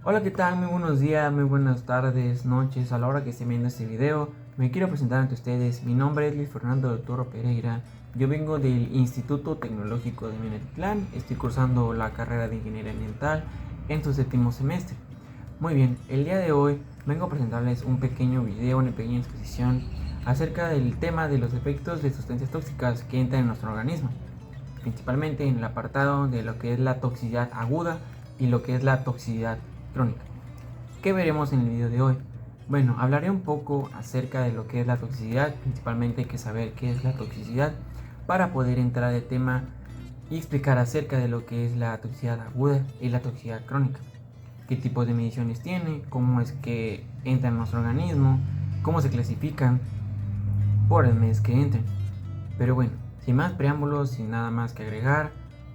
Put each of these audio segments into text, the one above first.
Hola, ¿qué tal? Muy buenos días, muy buenas tardes, noches, a la hora que estén viendo este video. Me quiero presentar ante ustedes. Mi nombre es Luis Fernando del Toro Pereira. Yo vengo del Instituto Tecnológico de Minatitlán. Estoy cursando la carrera de Ingeniería Ambiental en su séptimo semestre. Muy bien, el día de hoy vengo a presentarles un pequeño video, una pequeña exposición acerca del tema de los efectos de sustancias tóxicas que entran en nuestro organismo, principalmente en el apartado de lo que es la toxicidad aguda y lo que es la toxicidad crónica. ¿Qué veremos en el video de hoy? Bueno, hablaré un poco acerca de lo que es la toxicidad. Principalmente hay que saber qué es la toxicidad para poder entrar al tema y explicar acerca de lo que es la toxicidad aguda y la toxicidad crónica, qué tipos de mediciones tiene, cómo es que entra en nuestro organismo, cómo se clasifican por el mes que entren. Pero bueno, sin más preámbulos, sin nada más que agregar,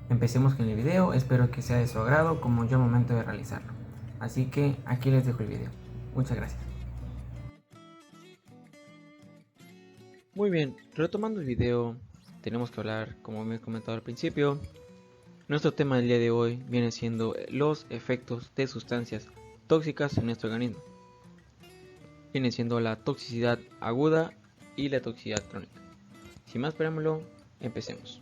empecemos con el video. Espero que sea de su agrado como yo al momento de realizarlo. Así que aquí les dejo el video. Muchas gracias. Muy bien, retomando el video, tenemos que hablar, como me he comentado al principio, nuestro tema del día de hoy viene siendo los efectos de sustancias tóxicas en nuestro organismo. Viene siendo la toxicidad aguda y la toxicidad crónica. Sin más preámbulo, empecemos.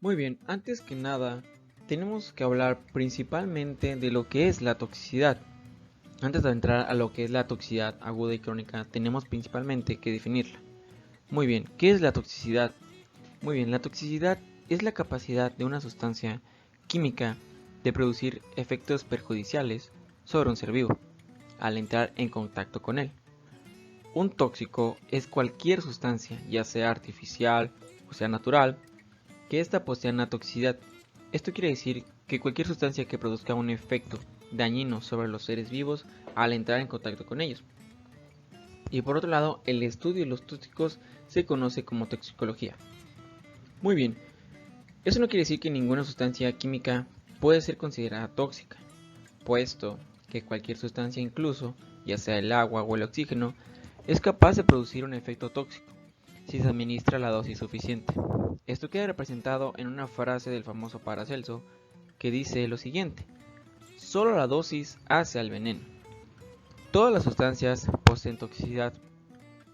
Muy bien, antes que nada, tenemos que hablar principalmente de lo que es la toxicidad. Antes de entrar a lo que es la toxicidad aguda y crónica, tenemos principalmente que definirla. Muy bien, ¿qué es la toxicidad? Muy bien, la toxicidad es la capacidad de una sustancia química de producir efectos perjudiciales sobre un ser vivo al entrar en contacto con él. Un tóxico es cualquier sustancia, ya sea artificial o sea natural, que ésta posea una toxicidad. Esto quiere decir que cualquier sustancia que produzca un efecto dañino sobre los seres vivos al entrar en contacto con ellos. Y por otro lado, el estudio de los tóxicos se conoce como toxicología. Muy bien, eso no quiere decir que ninguna sustancia química puede ser considerada tóxica, puesto que cualquier sustancia, incluso ya sea el agua o el oxígeno, es capaz de producir un efecto tóxico si se administra la dosis suficiente. Esto queda representado en una frase del famoso Paracelso que dice lo siguiente: solo la dosis hace al veneno. Todas las sustancias poseen toxicidad,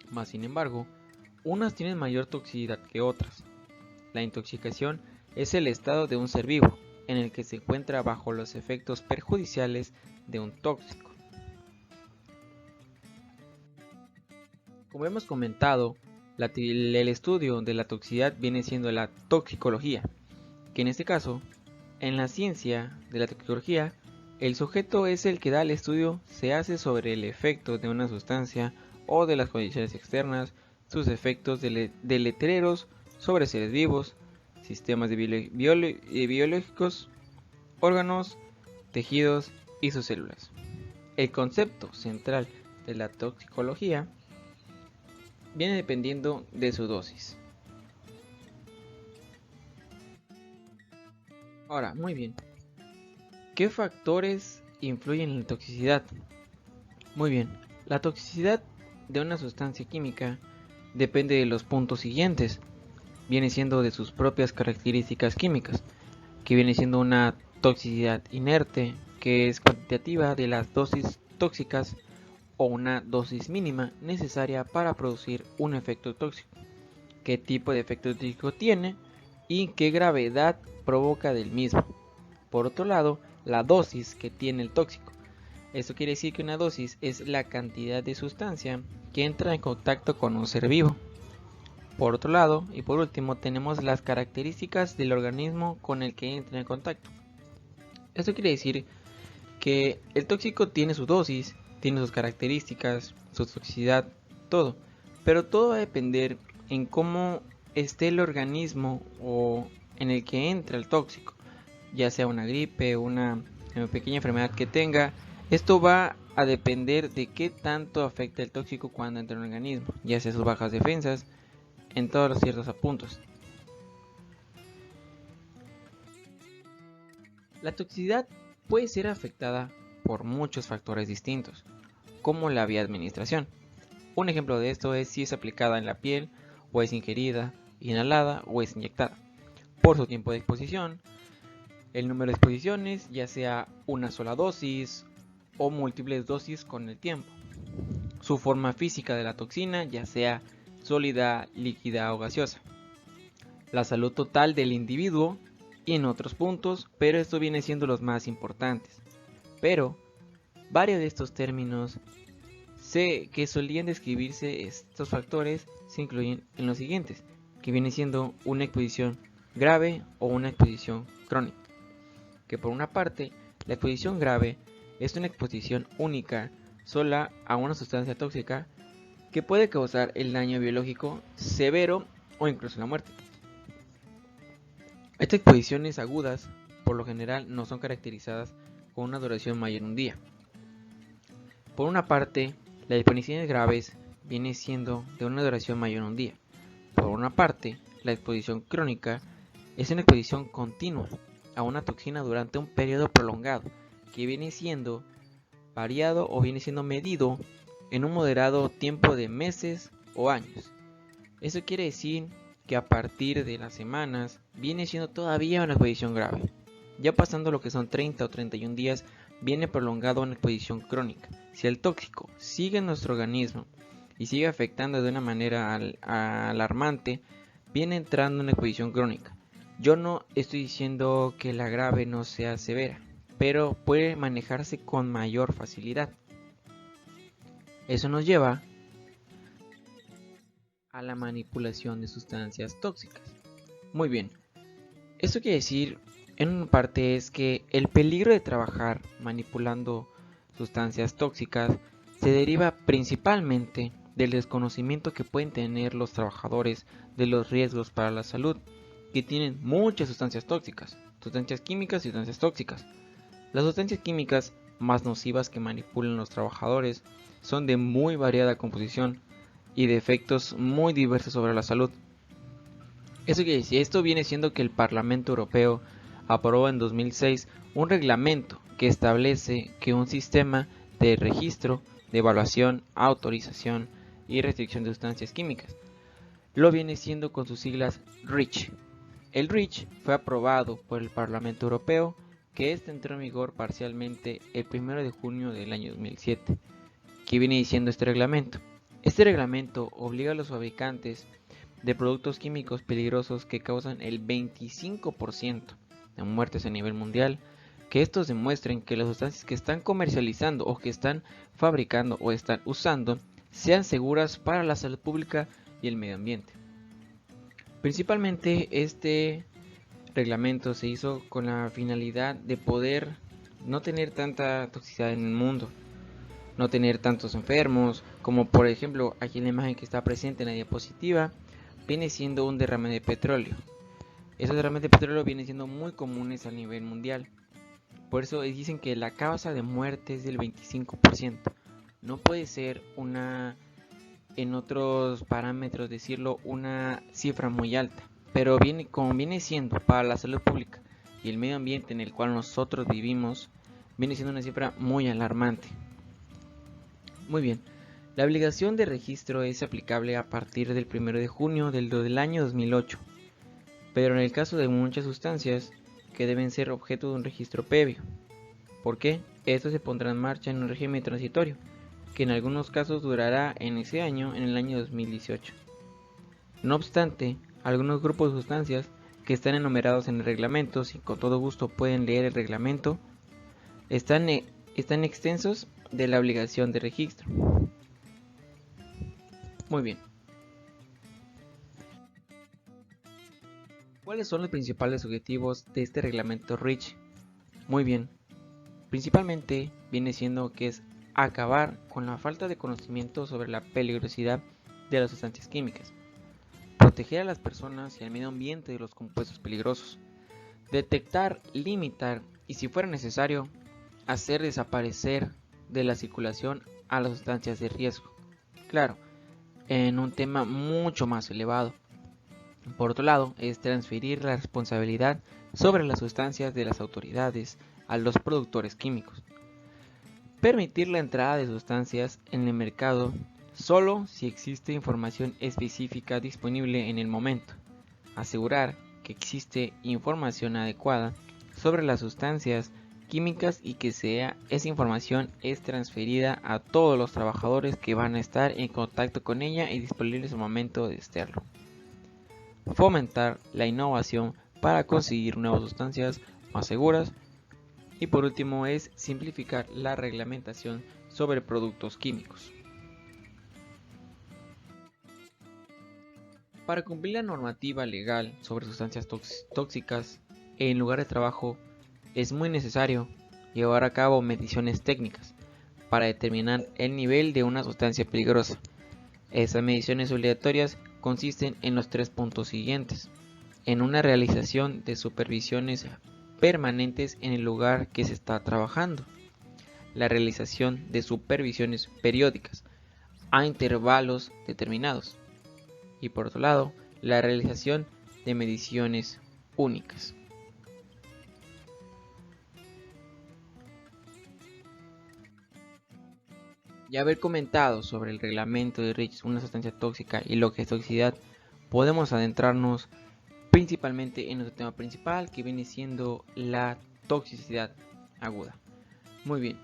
mas sin embargo, unas tienen mayor toxicidad que otras. La intoxicación es el estado de un ser vivo en el que se encuentra bajo los efectos perjudiciales de un tóxico. Como hemos comentado, el estudio de la toxicidad viene siendo la toxicología, que en este caso, en la ciencia de la toxicología, el sujeto es el que da el estudio, se hace sobre el efecto de una sustancia o de las condiciones externas, sus efectos deletreros sobre seres vivos, sistemas biológicos, órganos, tejidos y sus células. El concepto central de la toxicología viene dependiendo de su dosis. Ahora, muy bien, ¿qué factores influyen en la toxicidad? Muy bien, la toxicidad de una sustancia química depende de los puntos siguientes. Viene siendo de sus propias características químicas, que viene siendo una toxicidad inerte, que es cuantitativa de las dosis tóxicas o una dosis mínima necesaria para producir un efecto tóxico, qué tipo de efecto tóxico tiene y qué gravedad provoca del mismo. Por otro lado, la dosis que tiene el tóxico. Esto quiere decir que una dosis es la cantidad de sustancia que entra en contacto con un ser vivo. Por otro lado, y por último, tenemos las características del organismo con el que entra en contacto. Esto quiere decir que el tóxico tiene su dosis, tiene sus características, su toxicidad, todo. Pero todo va a depender en cómo esté el organismo o en el que entra el tóxico, ya sea una gripe, una pequeña enfermedad que tenga. Esto va a depender de qué tanto afecta el tóxico cuando entra en el organismo, ya sea sus bajas defensas, en todos los ciertos puntos. La toxicidad puede ser afectada por muchos factores distintos, como la vía de administración. Un ejemplo de esto es si es aplicada en la piel o es ingerida, inhalada o es inyectada, por su tiempo de exposición, el número de exposiciones, ya sea una sola dosis o múltiples dosis con el tiempo, su forma física de la toxina, ya sea sólida, líquida o gaseosa, la salud total del individuo y en otros puntos, pero esto viene siendo los más importantes. Pero varios de estos términos que solían describirse estos factores se incluyen en los siguientes, que viene siendo una exposición grave o una exposición crónica. Que por una parte, la exposición grave es una exposición única sola a una sustancia tóxica que puede causar el daño biológico severo o incluso la muerte. Estas exposiciones agudas, por lo general, no son caracterizadas con una duración mayor de un día. Por una parte, las exposiciones graves viene siendo de una duración mayor a un día. Por una parte, la exposición crónica es una exposición continua a una toxina durante un periodo prolongado, que viene siendo variado o viene siendo medido en un moderado tiempo de meses o años. Eso quiere decir que a partir de las semanas viene siendo todavía una exposición grave. Ya pasando lo que son 30 o 31 días, viene prolongado una exposición crónica. Si el tóxico sigue en nuestro organismo y sigue afectando de una manera alarmante, viene entrando en una exposición crónica. Yo no estoy diciendo que la grave no sea severa, pero puede manejarse con mayor facilidad. Eso nos lleva a la manipulación de sustancias tóxicas. Muy bien, esto quiere decir en una parte es que el peligro de trabajar manipulando sustancias tóxicas se deriva principalmente del desconocimiento que pueden tener los trabajadores de los riesgos para la salud, que tienen muchas sustancias tóxicas, sustancias químicas y sustancias tóxicas. Las sustancias químicas más nocivas que manipulan los trabajadores son de muy variada composición y de efectos muy diversos sobre la salud. Esto viene siendo que el Parlamento Europeo aprobó en 2006 un reglamento que establece que un sistema de registro, de evaluación, autorización y restricción de sustancias químicas lo viene siendo con sus siglas REACH. El REACH fue aprobado por el Parlamento Europeo, que entró en vigor parcialmente el 1 de junio del año 2007. ¿Qué viene diciendo este reglamento? Este reglamento obliga a los fabricantes de productos químicos peligrosos que causan el 25% de muertes a nivel mundial, que estos demuestren que las sustancias que están comercializando o que están fabricando o están usando sean seguras para la salud pública y el medio ambiente. Principalmente este reglamento se hizo con la finalidad de poder no tener tanta toxicidad en el mundo, no tener tantos enfermos, como por ejemplo aquí en la imagen que está presente en la diapositiva, viene siendo un derrame de petróleo. Esos derrames de petróleo vienen siendo muy comunes a nivel mundial. Por eso dicen que la causa de muerte es del 25%. No puede ser en otros parámetros decirlo, una cifra muy alta. Pero como viene siendo para la salud pública y el medio ambiente en el cual nosotros vivimos, viene siendo una cifra muy alarmante. Muy bien, la obligación de registro es aplicable a partir del 1 de junio del año 2008, pero en el caso de muchas sustancias que deben ser objeto de un registro previo. ¿Por qué? Esto se pondrá en marcha en un régimen transitorio, que en algunos casos durará en ese año, en el año 2018. No obstante, algunos grupos de sustancias que están enumerados en el reglamento, y con todo gusto pueden leer el reglamento, están extensos de la obligación de registro. Muy bien. ¿Cuáles son los principales objetivos de este reglamento REACH? Muy bien. Principalmente viene siendo que es acabar con la falta de conocimiento sobre la peligrosidad de las sustancias químicas, proteger a las personas y al medio ambiente de los compuestos peligrosos, detectar, limitar y si fuera necesario, hacer desaparecer de la circulación a las sustancias de riesgo. Claro, en un tema mucho más elevado. Por otro lado, es transferir la responsabilidad sobre las sustancias de las autoridades a los productores químicos. Permitir la entrada de sustancias en el mercado solo si existe información específica disponible en el momento. Asegurar que existe información adecuada sobre las sustancias químicas y que esa información es transferida a todos los trabajadores que van a estar en contacto con ella y disponibles al momento de hacerlo. Fomentar la innovación para conseguir nuevas sustancias más seguras. Y por último es simplificar la reglamentación sobre productos químicos. Para cumplir la normativa legal sobre sustancias tóxicas en lugar de trabajo, es muy necesario llevar a cabo mediciones técnicas para determinar el nivel de una sustancia peligrosa. Esas mediciones obligatorias consisten en los 3 puntos siguientes: en una realización de supervisiones permanentes en el lugar que se está trabajando, la realización de supervisiones periódicas a intervalos determinados, y por otro lado, la realización de mediciones únicas. Ya haber comentado sobre el reglamento de REACH, una sustancia tóxica y lo que es toxicidad, podemos adentrarnos principalmente en nuestro tema principal, que viene siendo la toxicidad aguda. Muy bien,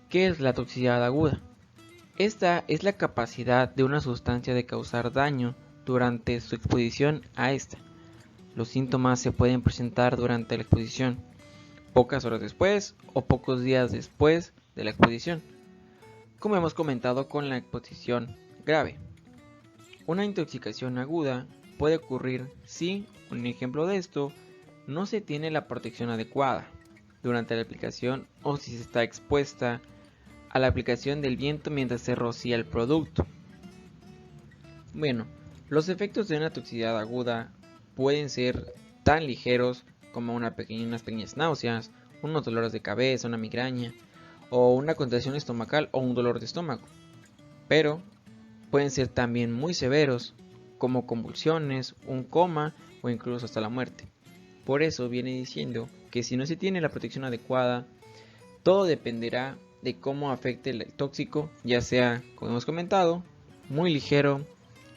¿qué es la toxicidad aguda? Esta es la capacidad de una sustancia de causar daño durante su exposición a esta. Los síntomas se pueden presentar durante la exposición, pocas horas después o pocos días después de la exposición, como hemos comentado con la exposición grave. Una intoxicación aguda puede ocurrir si, un ejemplo de esto, no se tiene la protección adecuada durante la aplicación o si se está expuesta a la aplicación del viento mientras se rocía el producto. Bueno, los efectos de una toxicidad aguda pueden ser tan ligeros como unas pequeñas náuseas, unos dolores de cabeza, una migraña, o una contracción estomacal o un dolor de estómago. Pero pueden ser también muy severos, como convulsiones, un coma o incluso hasta la muerte. Por eso viene diciendo que si no se tiene la protección adecuada, todo dependerá de cómo afecte el tóxico, ya sea, como hemos comentado, muy ligero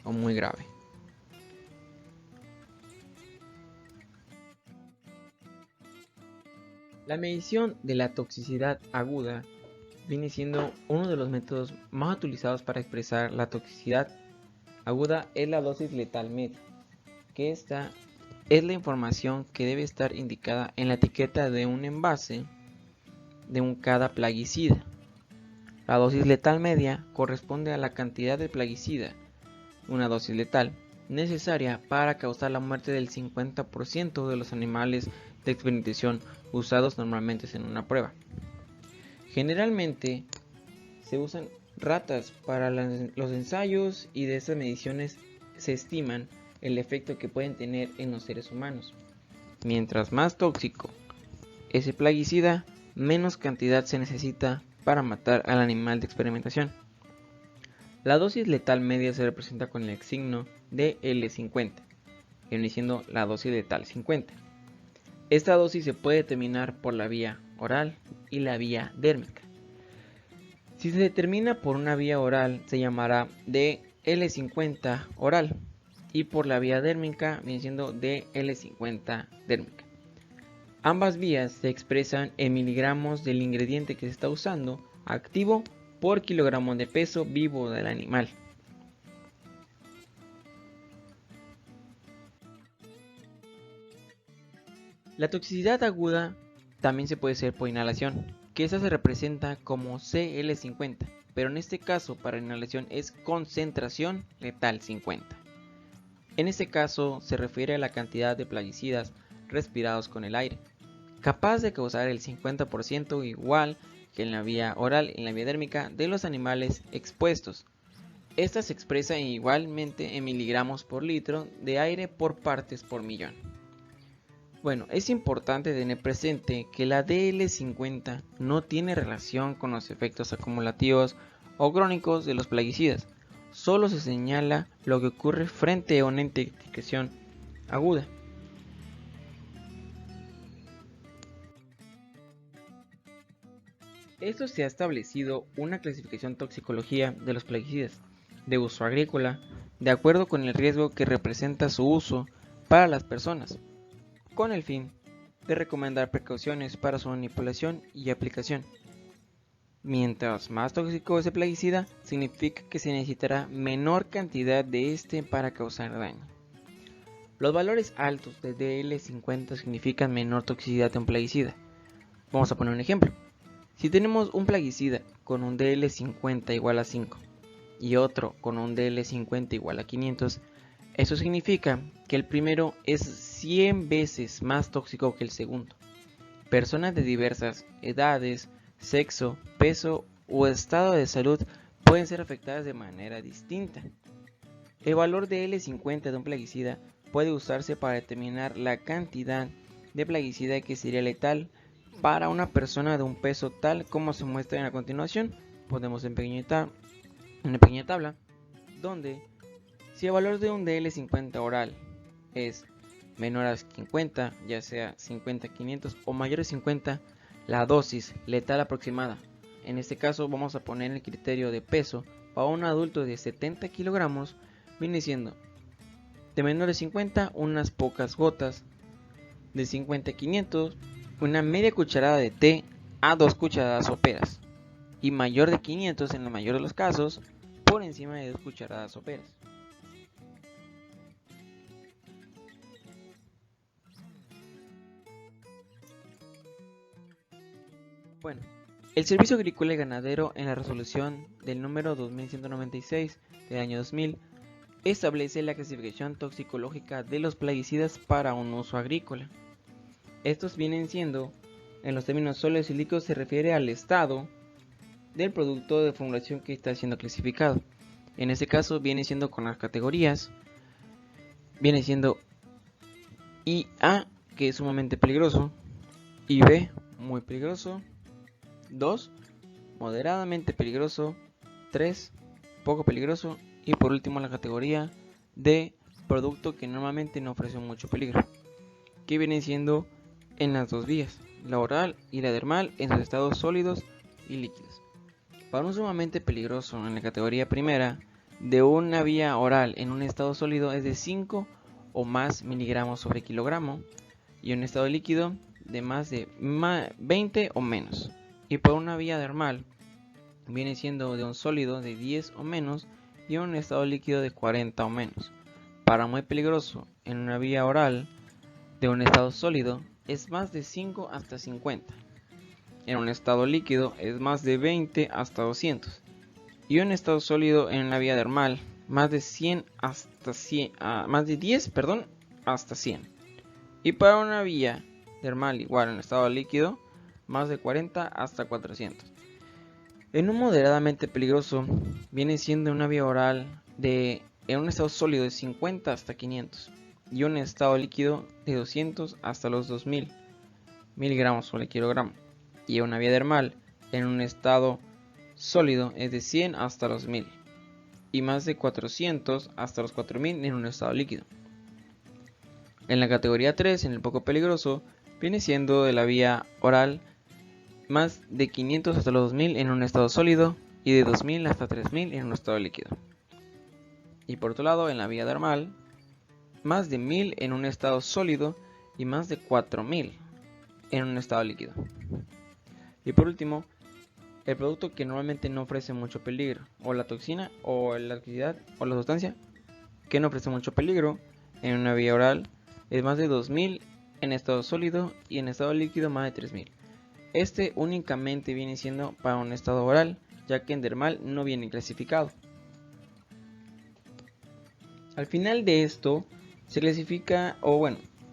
o muy grave. La medición de la toxicidad aguda viene siendo uno de los métodos más utilizados para expresar la toxicidad aguda. Es la dosis letal media, que esta es la información que debe estar indicada en la etiqueta de un envase de cada plaguicida. La dosis letal media corresponde a la cantidad de plaguicida, una dosis letal, necesaria para causar la muerte del 50% de los animales de experimentación usados normalmente en una prueba. Generalmente se usan ratas para los ensayos y de esas mediciones se estiman el efecto que pueden tener en los seres humanos. Mientras más tóxico ese plaguicida, menos cantidad se necesita para matar al animal de experimentación. La dosis letal media se representa con el signo de L50, que viene siendo la dosis letal 50. Esta dosis se puede determinar por la vía oral y la vía dérmica. Si se determina por una vía oral, se llamará DL50 oral, y por la vía dérmica viene siendo DL50 dérmica. Ambas vías se expresan en miligramos del ingrediente que se está usando activo por kilogramo de peso vivo del animal. La toxicidad aguda también se puede hacer por inhalación, que esa se representa como CL50, pero en este caso para inhalación es concentración letal 50. En este caso se refiere a la cantidad de plaguicidas respirados con el aire, capaz de causar el 50% igual que en la vía oral y en la vía dérmica de los animales expuestos. Esta se expresa igualmente en miligramos por litro de aire por partes por millón. Bueno, es importante tener presente que la DL50 no tiene relación con los efectos acumulativos o crónicos de los plaguicidas, solo se señala lo que ocurre frente a una intoxicación aguda. Esto se ha establecido una clasificación toxicología de los plaguicidas, de uso agrícola, de acuerdo con el riesgo que representa su uso para las personas, con el fin de recomendar precauciones para su manipulación y aplicación. Mientras más tóxico es el plaguicida, significa que se necesitará menor cantidad de este para causar daño. Los valores altos de DL50 significan menor toxicidad de un plaguicida. Vamos a poner un ejemplo. Si tenemos un plaguicida con un DL50 igual a 5 y otro con un DL50 igual a 500, eso significa que el primero es 100 veces más tóxico que el segundo. Personas de diversas edades, sexo, peso o estado de salud pueden ser afectadas de manera distinta. El valor de L50 de un plaguicida puede usarse para determinar la cantidad de plaguicida que sería letal para una persona de un peso tal como se muestra a continuación. Ponemos en una pequeña tabla donde si el valor de un DL50 oral es menor a 50, ya sea 50-500 o mayor a 50, la dosis letal aproximada, en este caso vamos a poner el criterio de peso para un adulto de 70 kilogramos, viene siendo de menor de 50 unas pocas gotas, de 50-500 una media cucharada de té a 2 cucharadas soperas, y mayor de 500 en la mayor de los casos por encima de 2 cucharadas soperas. Bueno, el Servicio Agrícola y Ganadero en la resolución del número 2196 del año 2000 establece la clasificación toxicológica de los plaguicidas para un uso agrícola. Estos vienen siendo, en los términos sólidos y líquidos, se refiere al estado del producto de formulación que está siendo clasificado. En este caso viene siendo con las categorías, viene siendo IA, que es sumamente peligroso, IB, muy peligroso, 2, moderadamente peligroso, 3, poco peligroso y por último la categoría de producto que normalmente no ofrece mucho peligro, que vienen siendo en las dos vías, la oral y la dermal, en sus estados sólidos y líquidos. Para un sumamente peligroso en la categoría primera, de una vía oral en un estado sólido es de 5 o más miligramos sobre kilogramo y un estado líquido de más de 20 o menos. Y por una vía dermal viene siendo de un sólido de 10 o menos y un estado líquido de 40 o menos. Para muy peligroso en una vía oral de un estado sólido es más de 5 hasta 50. En un estado líquido es más de 20 hasta 200. Y un estado sólido en una vía dermal más de 100 hasta 100, más de 10, hasta 100. Y para una vía dermal igual en estado líquido más de 40 hasta 400. En un moderadamente peligroso viene siendo una vía oral en un estado sólido de 50 hasta 500 y un estado líquido de 200 hasta los 2000 miligramos sobre kilogramo, y una vía dermal en un estado sólido es de 100 hasta los 1000 y más de 400 hasta los 4000 en un estado líquido. En la categoría 3, en el poco peligroso, viene siendo de la vía oral más de 500 hasta los 2000 en un estado sólido y de 2000 hasta 3000 en un estado líquido. Y por otro lado, en la vía dermal, más de 1000 en un estado sólido y más de 4000 en un estado líquido. Y por último, el producto que normalmente no ofrece mucho peligro, o la toxina, o la actividad, o la sustancia que no ofrece mucho peligro en una vía oral es más de 2000 en estado sólido y en estado líquido más de 3000. Este únicamente viene siendo para un estado oral, ya que en dermal no viene clasificado. Al final de esto se clasifica,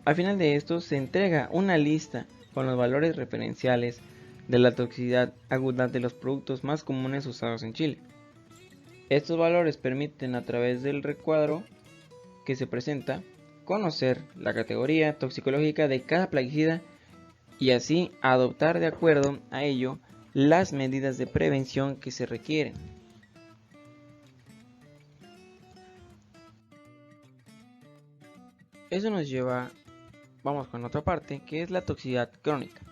al final de esto se entrega una lista con los valores referenciales de la toxicidad aguda de los productos más comunes usados en Chile. Estos valores permiten, a través del recuadro que se presenta, conocer la categoría toxicológica de cada plaguicida y así adoptar de acuerdo a ello las medidas de prevención que se requieren. Eso nos lleva, vamos con otra parte, que es la toxicidad crónica.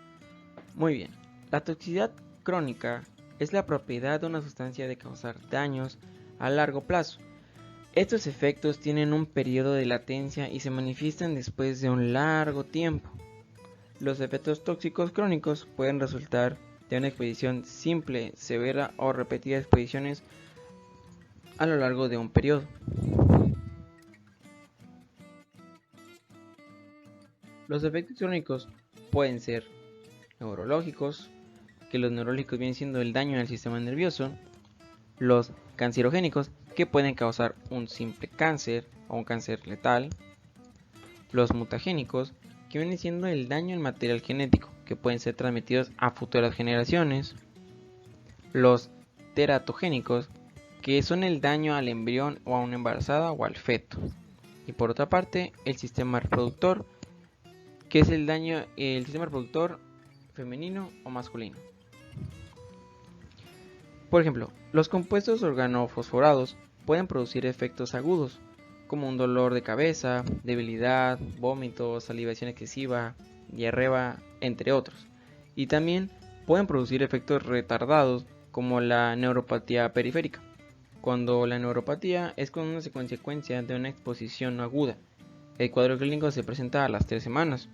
Muy bien, la toxicidad crónica es la propiedad de una sustancia de causar daños a largo plazo. Estos efectos tienen un periodo de latencia y se manifiestan después de un largo tiempo. Los efectos tóxicos crónicos pueden resultar de una exposición simple, severa o repetidas exposiciones a lo largo de un periodo. Los efectos crónicos pueden ser neurológicos, que los neurológicos vienen siendo el daño en el sistema nervioso, los cancerogénicos, que pueden causar un simple cáncer o un cáncer letal, los mutagénicos, que vienen siendo el daño al material genético, que pueden ser transmitidos a futuras generaciones, los teratogénicos, que son el daño al embrión o a una embarazada o al feto, y por otra parte el sistema reproductor, que es el daño al sistema reproductor femenino o masculino. Por ejemplo, los compuestos organofosforados pueden producir efectos agudos, como un dolor de cabeza, debilidad, vómitos, salivación excesiva, diarrea, entre otros. Y también pueden producir efectos retardados, como la neuropatía periférica, cuando la neuropatía es con una consecuencia de una exposición aguda. El cuadro clínico se presenta a las 3 semanas,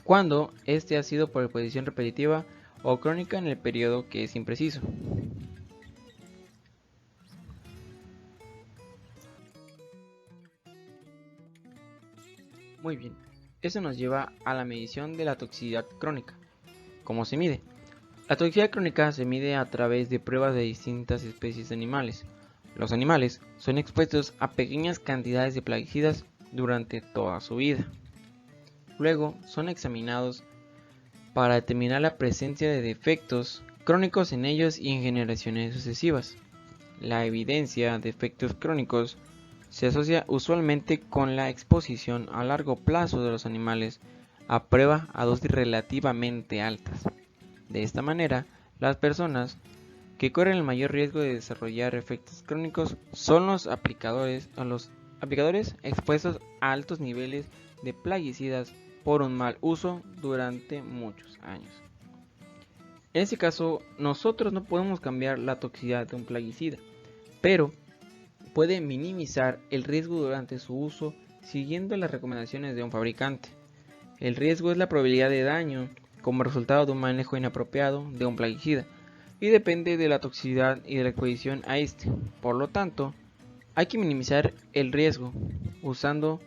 cuando este ha sido por exposición repetitiva o crónica en el periodo que es impreciso. Muy bien, eso nos lleva a la medición de la toxicidad crónica. ¿Cómo se mide? La toxicidad crónica se mide a través de pruebas de distintas especies de animales. Los animales son expuestos a pequeñas cantidades de plaguicidas durante toda su vida. Luego son examinados para determinar la presencia de defectos crónicos en ellos y en generaciones sucesivas. La evidencia de efectos crónicos se asocia usualmente con la exposición a largo plazo de los animales a prueba a dosis relativamente altas. De esta manera, las personas que corren el mayor riesgo de desarrollar efectos crónicos son los aplicadores expuestos a altos niveles de plaguicidas por un mal uso durante muchos años. En este caso, nosotros no podemos cambiar la toxicidad de un plaguicida, pero puede minimizar el riesgo durante su uso siguiendo las recomendaciones de un fabricante. El riesgo es la probabilidad de daño como resultado de un manejo inapropiado de un plaguicida y depende de la toxicidad y de la exposición a este. Por lo tanto, hay que minimizar el riesgo usando,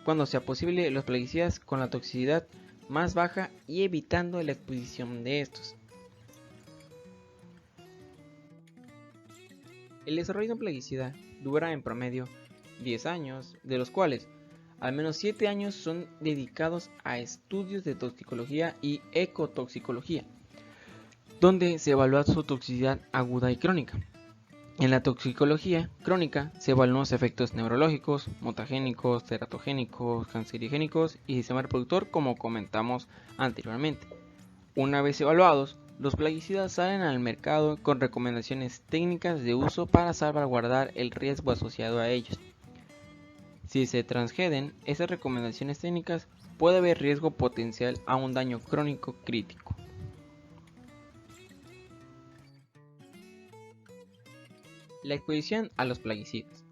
cuando sea posible, los plaguicidas con la toxicidad más baja y evitando la exposición de estos. El desarrollo de un plaguicida dura en promedio 10 años, de los cuales al menos 7 años son dedicados a estudios de toxicología y ecotoxicología, donde se evalúa su toxicidad aguda y crónica. En la toxicología crónica se evalúan los efectos neurológicos, mutagénicos, teratogénicos, cancerigénicos y sistema reproductor, como comentamos anteriormente. Una vez evaluados, los plaguicidas salen al mercado con recomendaciones técnicas de uso para salvaguardar el riesgo asociado a ellos. Si se transgreden esas recomendaciones técnicas, puede haber riesgo potencial a un daño crónico crítico. La exposición a los plaguicidas.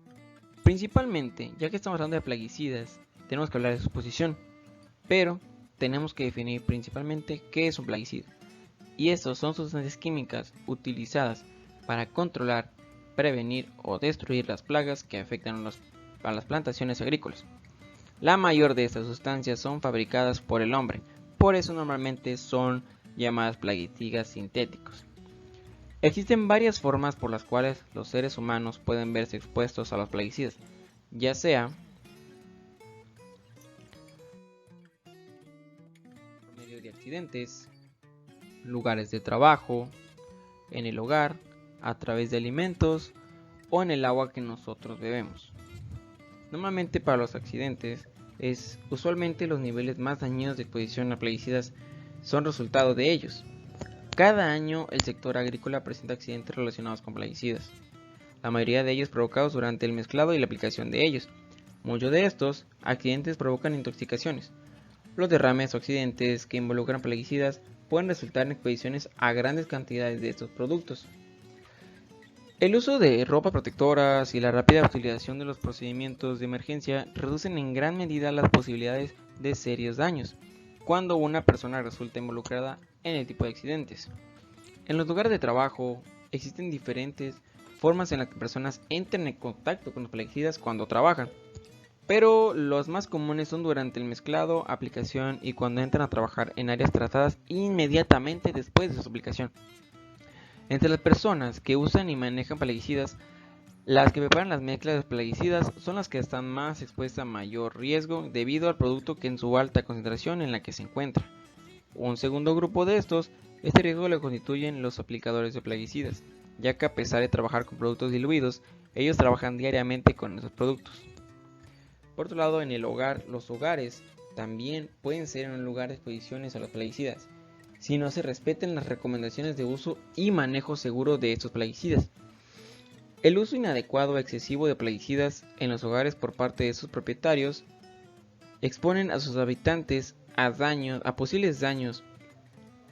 Principalmente, ya que estamos hablando de plaguicidas, tenemos que hablar de su exposición, pero tenemos que definir principalmente qué es un plaguicida. Y estos son sustancias químicas utilizadas para controlar, prevenir o destruir las plagas que afectan a las plantaciones agrícolas. La mayor de estas sustancias son fabricadas por el hombre, por eso normalmente son llamadas plaguicidas sintéticos. Existen varias formas por las cuales los seres humanos pueden verse expuestos a los plaguicidas, ya sea por medio de accidentes, lugares de trabajo, en el hogar, a través de alimentos o en el agua que nosotros bebemos. Normalmente para los accidentes usualmente los niveles más dañinos de exposición a plaguicidas son resultado de ellos. Cada año el sector agrícola presenta accidentes relacionados con plaguicidas, la mayoría de ellos provocados durante el mezclado y la aplicación de ellos. Muchos de estos accidentes provocan intoxicaciones. Los derrames o accidentes que involucran plaguicidas pueden resultar en exposiciones a grandes cantidades de estos productos. El uso de ropas protectoras y la rápida utilización de los procedimientos de emergencia reducen en gran medida las posibilidades de serios daños cuando una persona resulta involucrada en el tipo de accidentes. En los lugares de trabajo existen diferentes formas en las que personas entran en contacto con los plaguicidas cuando trabajan, pero los más comunes son durante el mezclado, aplicación y cuando entran a trabajar en áreas tratadas inmediatamente después de su aplicación. Entre las personas que usan y manejan plaguicidas, las que preparan las mezclas de plaguicidas son las que están más expuestas a mayor riesgo debido al producto que en su alta concentración en la que se encuentra. Un segundo grupo de estos, este riesgo lo constituyen los aplicadores de plaguicidas, ya que a pesar de trabajar con productos diluidos, ellos trabajan diariamente con esos productos. Por otro lado, en el hogar, los hogares también pueden ser un lugar de exposiciones a los plaguicidas, si no se respeten las recomendaciones de uso y manejo seguro de estos plaguicidas. El uso inadecuado o excesivo de plaguicidas en los hogares por parte de sus propietarios exponen a sus habitantes a posibles daños.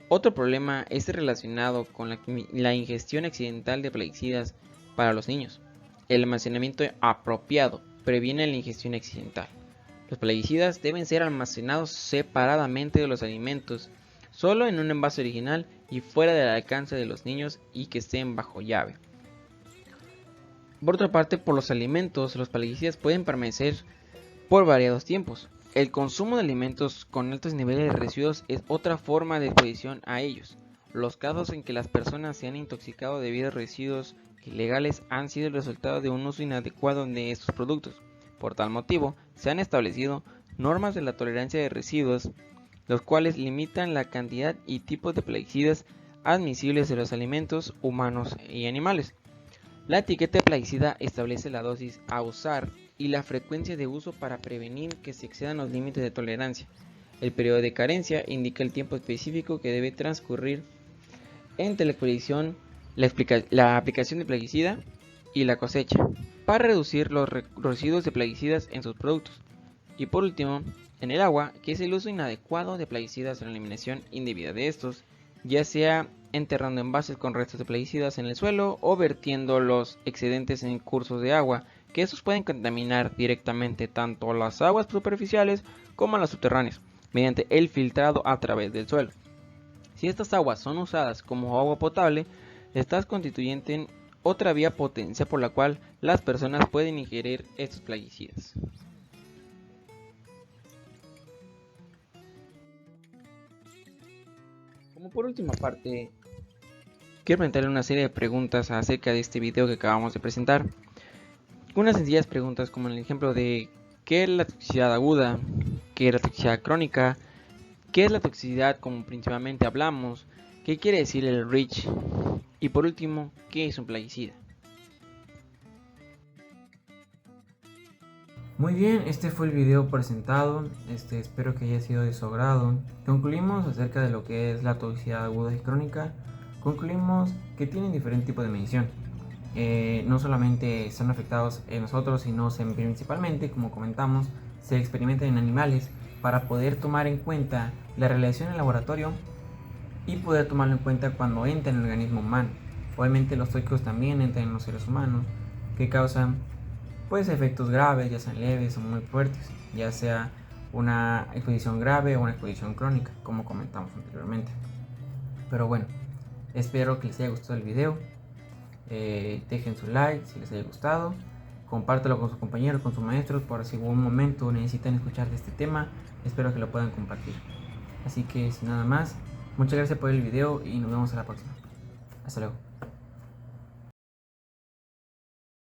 Otro problema es relacionado con la ingestión accidental de plaguicidas para los niños. El almacenamiento apropiado previene la ingestión accidental. Los plaguicidas deben ser almacenados separadamente de los alimentos, solo en un envase original y fuera del alcance de los niños y que estén bajo llave. Por otra parte, por los alimentos, los plaguicidas pueden permanecer por variados tiempos. El consumo de alimentos con altos niveles de residuos es otra forma de exposición a ellos. Los casos en que las personas se han intoxicado debido a residuos ilegales han sido el resultado de un uso inadecuado de estos productos. Por tal motivo, se han establecido normas de la tolerancia de residuos, los cuales limitan la cantidad y tipos de plaguicidas admisibles de los alimentos humanos y animales. La etiqueta de plaguicida establece la dosis a usar y la frecuencia de uso para prevenir que se excedan los límites de tolerancia. El periodo de carencia indica el tiempo específico que debe transcurrir entre la aplicación de plaguicida y la cosecha para reducir los residuos de plaguicidas en sus productos. Y por último, en el agua, que es el uso inadecuado de plaguicidas o la eliminación indebida de estos, ya sea enterrando envases con restos de plaguicidas en el suelo o vertiendo los excedentes en cursos de agua, que estos pueden contaminar directamente tanto las aguas superficiales como las subterráneas, mediante el filtrado a través del suelo. Si estas aguas son usadas como agua potable, estas constituyen otra vía potencial por la cual las personas pueden ingerir estos plaguicidas. Como por última parte, quiero presentarle una serie de preguntas acerca de este video que acabamos de presentar. Unas sencillas preguntas como el ejemplo de ¿qué es la toxicidad aguda? ¿Qué es la toxicidad crónica? ¿Qué es la toxicidad como principalmente hablamos? ¿Qué quiere decir el REACH? Y por último, ¿qué es un plaguicida? Muy bien, este fue el video presentado, espero que haya sido de su agrado. Concluimos acerca de lo que es la toxicidad aguda y crónica. Concluimos que tienen diferente tipo de medición. No solamente son afectados en nosotros, sino principalmente, como comentamos, se experimentan en animales para poder tomar en cuenta la relación en el laboratorio y poder tomarlo en cuenta cuando entra en el organismo humano. Obviamente los tóxicos también entran en los seres humanos, que causan efectos graves, ya sean leves o muy fuertes, ya sea una exposición grave o una exposición crónica, como comentamos anteriormente. Pero bueno, espero que les haya gustado el video. Dejen su like si les haya gustado, compártelo con sus compañeros, con sus maestros, por si en algún momento necesitan escuchar de este tema. Espero que lo puedan compartir. Así que sin nada más, muchas gracias por el video y nos vemos a la próxima. Hasta luego.